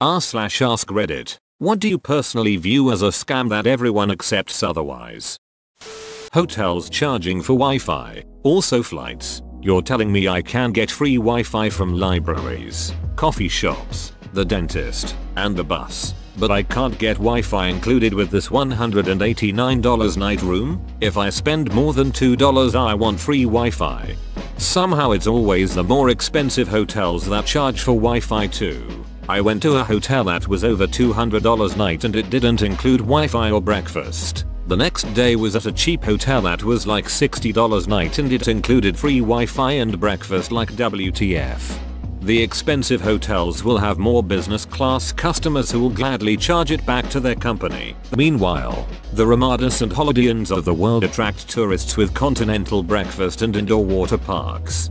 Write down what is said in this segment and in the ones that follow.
r/ask Reddit. What do you personally view as a scam that everyone accepts otherwise? Hotels charging for Wi-Fi. Also flights. You're telling me I can get free Wi-Fi from libraries, coffee shops, the dentist, and the bus, but I can't get Wi-Fi included with this $189 night room? If I spend more than $2 I want free Wi-Fi. Somehow it's always the more expensive hotels that charge for Wi-Fi too. I went to a hotel that was over $200 night and it didn't include Wi-Fi or breakfast. The next day was at a cheap hotel that was like $60 night and it included free Wi-Fi and breakfast. Like WTF. The expensive hotels will have more business class customers who will gladly charge it back to their company. Meanwhile, the Ramadas and Holiday Inns of the world attract tourists with continental breakfast and indoor water parks.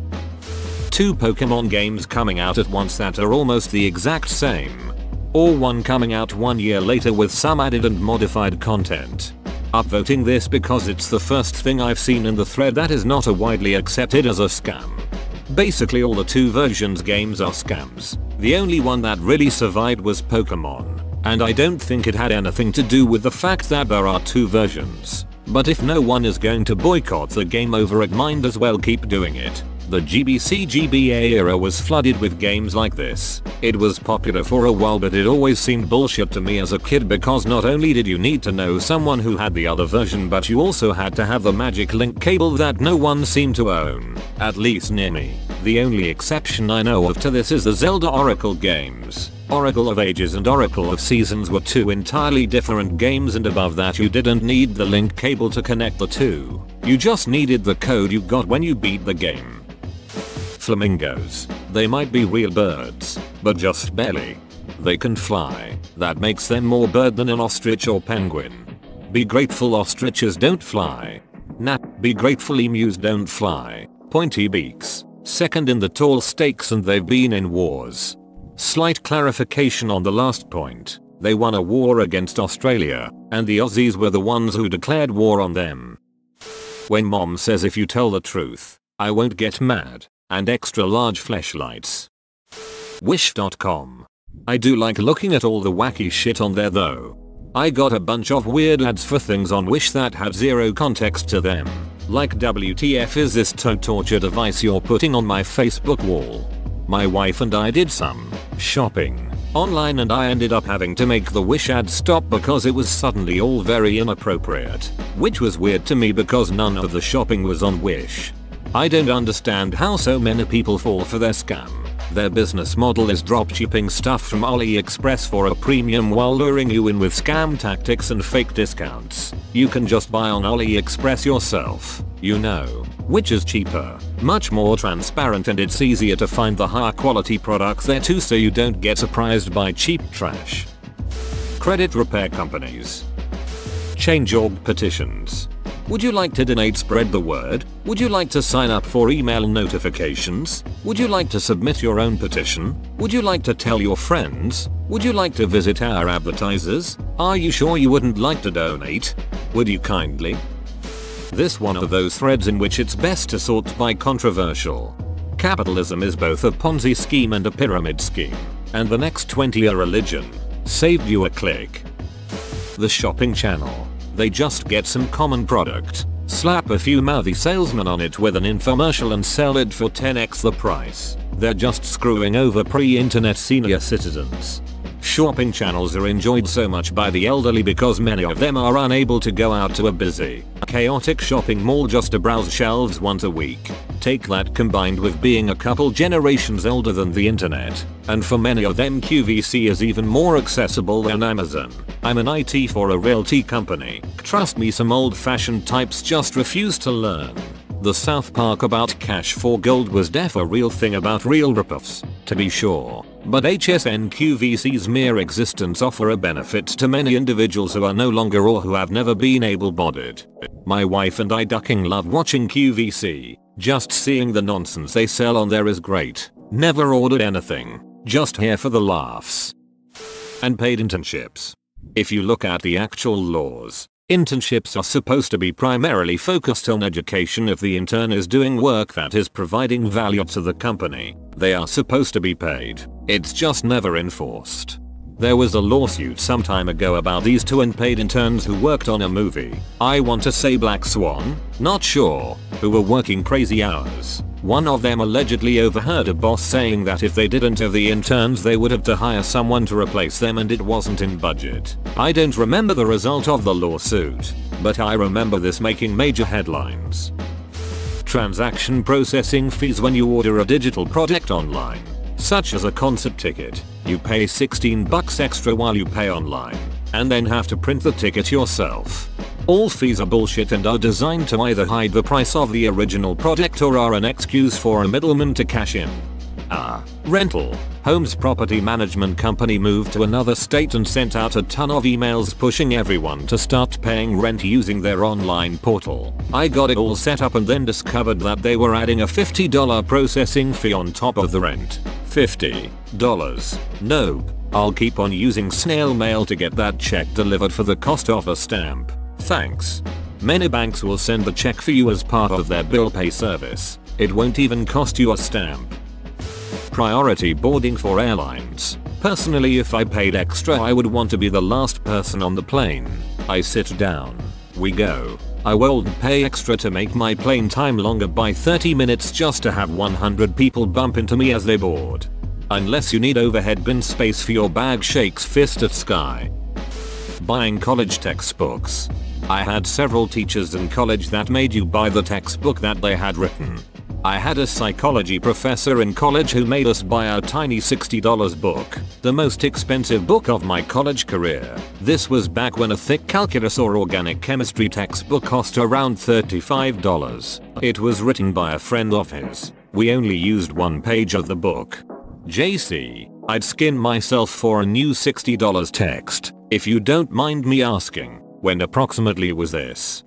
2 Pokemon games coming out at once that are almost the exact same. Or one coming out 1 year later with some added and modified content. Upvoting this because it's the first thing I've seen in the thread that is not widely accepted as a scam. Basically all the 2 versions games are scams. The only one that really survived was Pokemon. And I don't think it had anything to do with the fact that there are 2 versions. But if no one is going to boycott the game over it, might as well keep doing it. The GBA era was flooded with games like this. It was popular for a while but it always seemed bullshit to me as a kid because not only did you need to know someone who had the other version but you also had to have the magic link cable that no one seemed to own. At least near me. The only exception I know of to this is the Zelda Oracle games. Oracle of Ages and Oracle of Seasons were 2 entirely different games and above that you didn't need the link cable to connect the 2. You just needed the code you got when you beat the game. Flamingos. They might be real birds, but just barely. They can fly. That makes them more bird than an ostrich or penguin. Be grateful ostriches don't fly. Nah, be grateful emus don't fly. Pointy beaks. Second in the tall stakes and they've been in wars. Slight clarification on the last point. They won a war against Australia, and the Aussies were the ones who declared war on them. When mom says if you tell the truth, I won't get mad. And extra large fleshlights. Wish.com. I do like looking at all the wacky shit on there though. I got a bunch of weird ads for things on Wish that have zero context to them. Like WTF is this torture device you're putting on my Facebook wall? My wife and I did some shopping online and I ended up having to make the Wish ad stop because it was suddenly all very inappropriate. Which was weird to me because none of the shopping was on Wish. I don't understand how so many people fall for their scam. Their business model is dropshipping stuff from AliExpress for a premium while luring you in with scam tactics and fake discounts. You can just buy on AliExpress yourself, you know, which is cheaper, much more transparent and it's easier to find the higher quality products there too so you don't get surprised by cheap trash. Credit repair companies. Change.org petitions. Would you like to donate, spread the word? Would you like to sign up for email notifications? Would you like to submit your own petition? Would you like to tell your friends? Would you like to visit our advertisers? Are you sure you wouldn't like to donate? Would you kindly? This one of those threads in which it's best to sort by controversial. Capitalism is both a Ponzi scheme and a pyramid scheme. And the next 20 a religion. Saved you a click. The shopping channel. They just get some common product, slap a few mouthy salesmen on it with an infomercial and sell it for 10x the price. They're just screwing over pre-internet senior citizens. Shopping channels are enjoyed so much by the elderly because many of them are unable to go out to a busy, chaotic shopping mall just to browse shelves once a week. Take that combined with being a couple generations older than the internet, and for many of them QVC is even more accessible than Amazon. I'm an IT for a realty company. Trust me, some old-fashioned types just refuse to learn. The South Park about Cash for Gold was def a real thing about real ripoffs, to be sure, but HSN QVC's mere existence offer a benefit to many individuals who are no longer or who have never been able-bodied. My wife and I ducking love watching QVC. Just seeing the nonsense they sell on there is great. Never ordered anything, just here for the laughs. And paid internships. If you look at the actual laws, internships are supposed to be primarily focused on education. If the intern is doing work that is providing value to the company, they are supposed to be paid. It's just never enforced. There was a lawsuit some time ago about these two unpaid interns who worked on a movie, I want to say Black Swan, not sure, who were working crazy hours. One of them allegedly overheard a boss saying that if they didn't have the interns they would have to hire someone to replace them and it wasn't in budget. I don't remember the result of the lawsuit, but I remember this making major headlines. Transaction processing fees when you order a digital product online, such as a concert ticket. You pay $16 extra while you pay online, and then have to print the ticket yourself. All fees are bullshit and are designed to either hide the price of the original product or are an excuse for a middleman to cash in. Rental. Homes property management company moved to another state and sent out a ton of emails pushing everyone to start paying rent using their online portal. I got it all set up and then discovered that they were adding a $50 processing fee on top of the rent. $50. Nope. I'll keep on using snail mail to get that check delivered for the cost of a stamp. Thanks. Many banks will send the check for you as part of their bill pay service. It won't even cost you a stamp. Priority boarding for airlines. Personally, if I paid extra I would want to be the last person on the plane. I sit down. We go. I won't pay extra to make my plane time longer by 30 minutes just to have 100 people bump into me as they board. Unless you need overhead bin space for your bag, shakes fist at sky. Buying college textbooks. I had several teachers in college that made you buy the textbook that they had written. I had a psychology professor in college who made us buy a tiny $60 book, the most expensive book of my college career. This was back when a thick calculus or organic chemistry textbook cost around $35. It was written by a friend of his. We only used one page of the book. JC, I'd skin myself for a new $60 text, if you don't mind me asking. When approximately was this?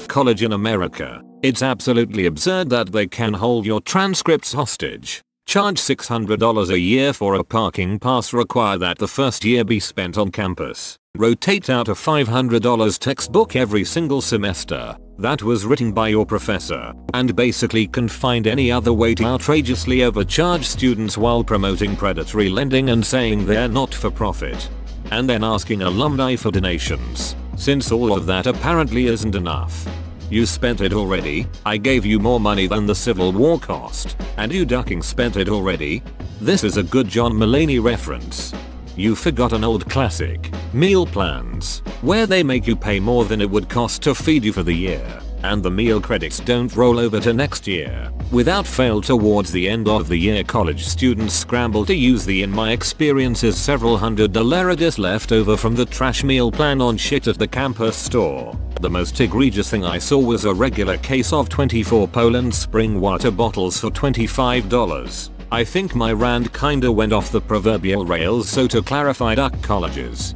College in America. It's absolutely absurd that they can hold your transcripts hostage. Charge $600 a year for a parking pass, require that the first year be spent on campus. Rotate out a $500 textbook every single semester that was written by your professor, and basically can find any other way to outrageously overcharge students while promoting predatory lending and saying they're not for profit. And then asking alumni for donations, since all of that apparently isn't enough. You spent it already. I gave you more money than the Civil War cost, and you ducking spent it already. This is a good John Mulaney reference. You forgot an old classic, meal plans, where they make you pay more than it would cost to feed you for the year, and the meal credits don't roll over to next year. Without fail, towards the end of the year, college students scramble to use the, in my experiences, several $100s left over from the trash meal plan on shit at the campus store. The most egregious thing I saw was a regular case of 24 Poland spring water bottles for $25. I think my rant kinda went off the proverbial rails, so to clarify, duck colleges.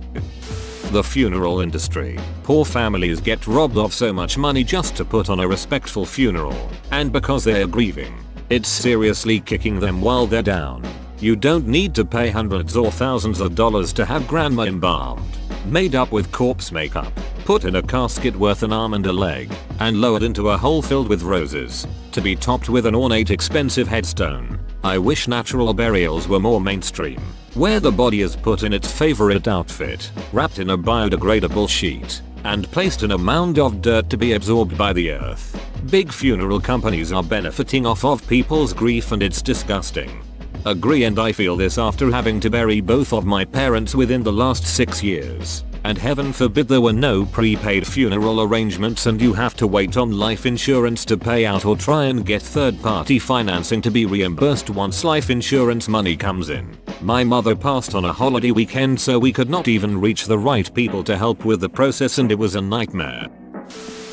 The funeral industry. Poor families get robbed of so much money just to put on a respectful funeral, and because they're grieving, it's seriously kicking them while they're down. You don't need to pay hundreds or thousands of dollars to have grandma embalmed, made up with corpse makeup, put in a casket worth an arm and a leg, and lowered into a hole filled with roses, to be topped with an ornate expensive headstone. I wish natural burials were more mainstream, where the body is put in its favorite outfit, wrapped in a biodegradable sheet, and placed in a mound of dirt to be absorbed by the earth. Big funeral companies are benefiting off of people's grief and it's disgusting. Agree, and I feel this after having to bury both of my parents within the last 6 years. And heaven forbid there were no prepaid funeral arrangements and you have to wait on life insurance to pay out or try and get third-party financing to be reimbursed once life insurance money comes in. My mother passed on a holiday weekend, so we could not even reach the right people to help with the process, and it was a nightmare.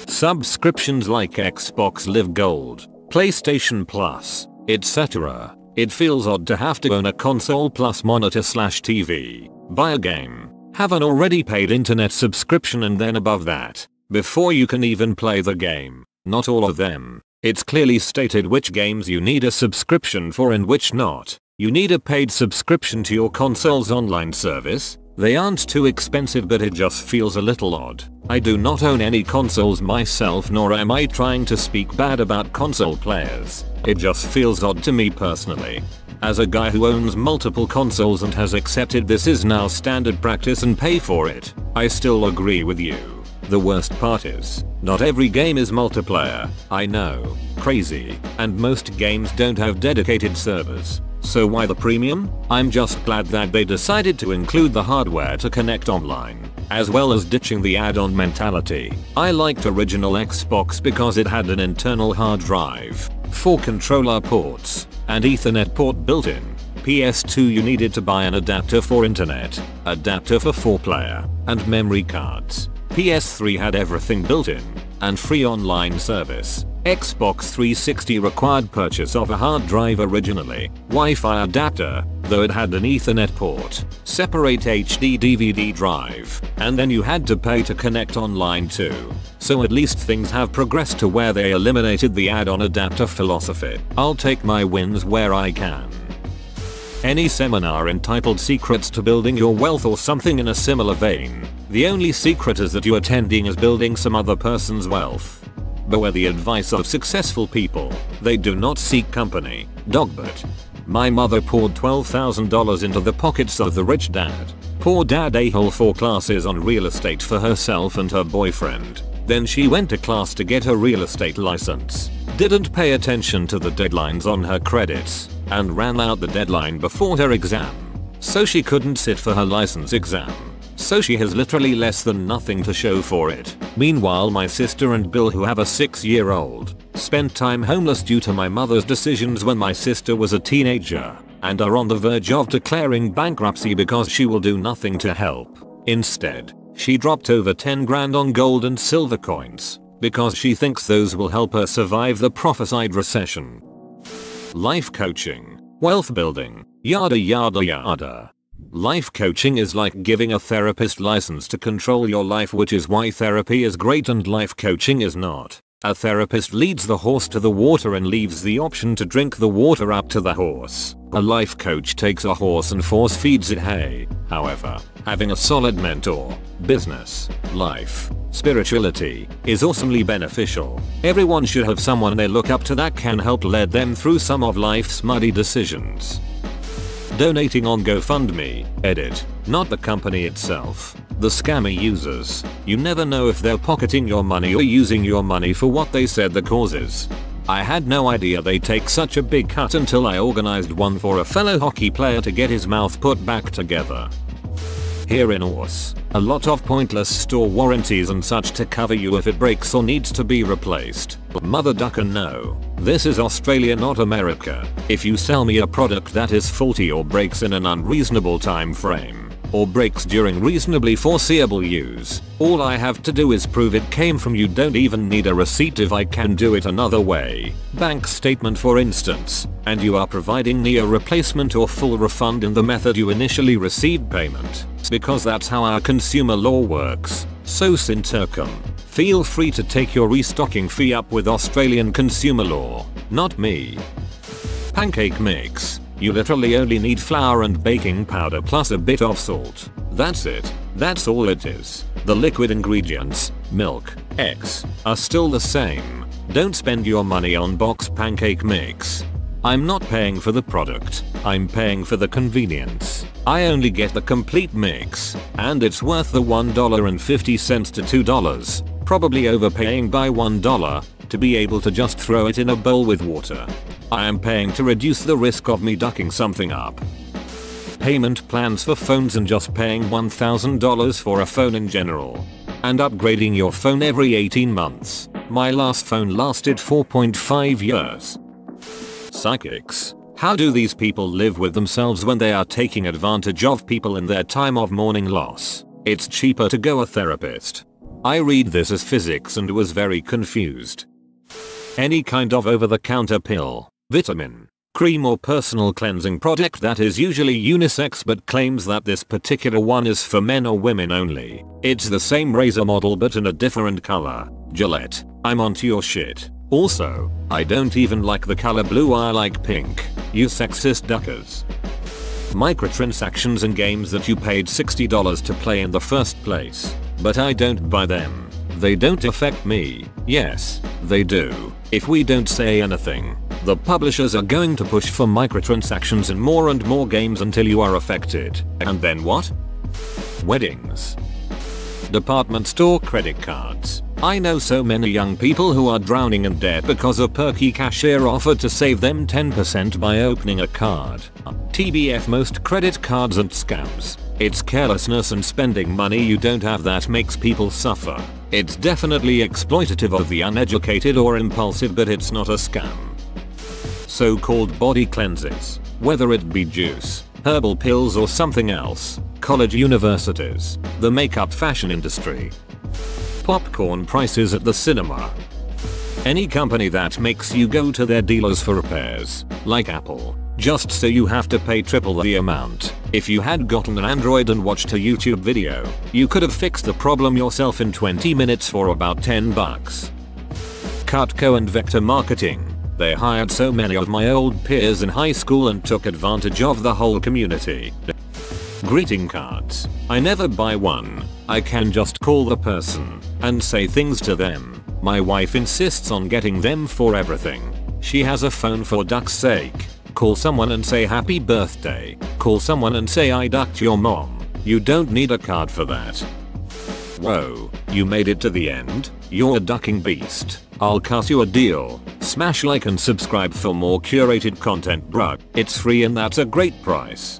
Subscriptions like Xbox Live Gold, PlayStation Plus, etc. It feels odd to have to own a console plus monitor/TV, buy a game, have an already paid internet subscription, and then above that, before you can even play the game. Not all of them. It's clearly stated which games you need a subscription for and which not. You need a paid subscription to your console's online service. They aren't too expensive, but it just feels a little odd. I do not own any consoles myself, nor am I trying to speak bad about console players. It just feels odd to me personally. As a guy who owns multiple consoles and has accepted this is now standard practice and pay for it, I still agree with you. The worst part is, not every game is multiplayer. I know, crazy, and most games don't have dedicated servers. So why the premium? I'm just glad that they decided to include the hardware to connect online, as well as ditching the add-on mentality. I liked original Xbox because it had an internal hard drive, 4 controller ports, and Ethernet port built in. PS2 you needed to buy an adapter for internet, adapter for 4-player, and memory cards. PS3 had everything built in, and free online service. Xbox 360 required purchase of a hard drive originally, Wi-Fi adapter, though it had an Ethernet port, separate HD DVD drive, and then you had to pay to connect online too. So at least things have progressed to where they eliminated the add-on adapter philosophy. I'll take my wins where I can. Any seminar entitled Secrets to Building Your Wealth or something in a similar vein, the only secret is that you attending is building some other person's wealth. Beware the advice of successful people, they do not seek company. Dogbert. My mother poured $12,000 into the pockets of the rich dad. Poor dad a-hole 4 classes on real estate for herself and her boyfriend. Then she went to class to get her real estate license. Didn't pay attention to the deadlines on her credits, and ran out the deadline before her exam. So she couldn't sit for her license exam. So she has literally less than nothing to show for it. Meanwhile my sister and Bill, who have a 6-year-old, spent time homeless due to my mother's decisions when my sister was a teenager, and are on the verge of declaring bankruptcy because she will do nothing to help. Instead, she dropped over 10 grand on gold and silver coins, because she thinks those will help her survive the prophesied recession. Life coaching, wealth building, yada yada yada. Life coaching is like giving a therapist license to control your life, which is why therapy is great and life coaching is not. A therapist leads the horse to the water and leaves the option to drink the water up to the horse. A life coach takes a horse and force feeds it hay. However, having a solid mentor, business, life, spirituality, is awesomely beneficial. Everyone should have someone they look up to that can help lead them through some of life's muddy decisions. Donating on GoFundMe, edit, not the company itself. The scammer users. You never know if they're pocketing your money or using your money for what they said the cause is. I had no idea they take such a big cut until I organized one for a fellow hockey player to get his mouth put back together. Here in Oz, a lot of pointless store warranties and such to cover you if it breaks or needs to be replaced. Mother ducker no. This is Australia, not America. If you sell me a product that is faulty or breaks in an unreasonable time frame, or breaks during reasonably foreseeable use, all I have to do is prove it came from you. Don't even need a receipt if I can do it another way. Bank statement for instance, and you are providing me a replacement or full refund in the method you initially received payment, because that's how our consumer law works. So Sintercom, feel free to take your restocking fee up with Australian consumer law, not me. Pancake mix. You literally only need flour and baking powder plus a bit of salt. That's it. That's all it is. The liquid ingredients, milk, eggs, are still the same. Don't spend your money on box pancake mix. I'm not paying for the product, I'm paying for the convenience. I only get the complete mix, and it's worth the $1.50 to $2, probably overpaying by $1, to be able to just throw it in a bowl with water. I am paying to reduce the risk of me ducking something up. Payment plans for phones and just paying $1,000 for a phone in general. And upgrading your phone every 18 months. My last phone lasted 4.5 years. Psychics. How do these people live with themselves when they are taking advantage of people in their time of mourning loss? It's cheaper to go a therapist. I read this as physics and was very confused. Any kind of over-the-counter pill, vitamin, cream or personal cleansing product that is usually unisex but claims that this particular one is for men or women only. It's the same razor model but in a different color. Gillette, I'm onto your shit. Also, I don't even like the color blue, I like pink. You sexist duckers. Microtransactions in games that you paid $60 to play in the first place. But I don't buy them. They don't affect me. Yes, they do. If we don't say anything, The publishers are going to push for microtransactions in more and more games until you are affected. And then what? Weddings. Department store credit cards. I know so many young people who are drowning in debt because a perky cashier offered to save them 10% by opening a card. TBF, most credit cards and scams. It's carelessness and spending money you don't have that makes people suffer. It's definitely exploitative of the uneducated or impulsive, but it's not a scam. So-called body cleanses, whether it be juice, herbal pills or something else, college, universities, the makeup, fashion industry, popcorn prices at the cinema. Any company that makes you go to their dealers for repairs, like Apple, just so you have to pay triple the amount. If you had gotten an Android and watched a YouTube video, you could have fixed the problem yourself in 20 minutes for about $10. Cutco and Vector Marketing. They hired so many of my old peers in high school and took advantage of the whole community. Greeting cards. I never buy one. I can just call the person and say things to them. My wife insists on getting them for everything. She has a phone, for duck's sake. Call someone and say happy birthday. Call someone and say I ducked your mom. You don't need a card for that. Whoa, you made it to the end? You're a ducking beast. I'll cut you a deal. Smash like and subscribe for more curated content, bruh. It's free and that's a great price.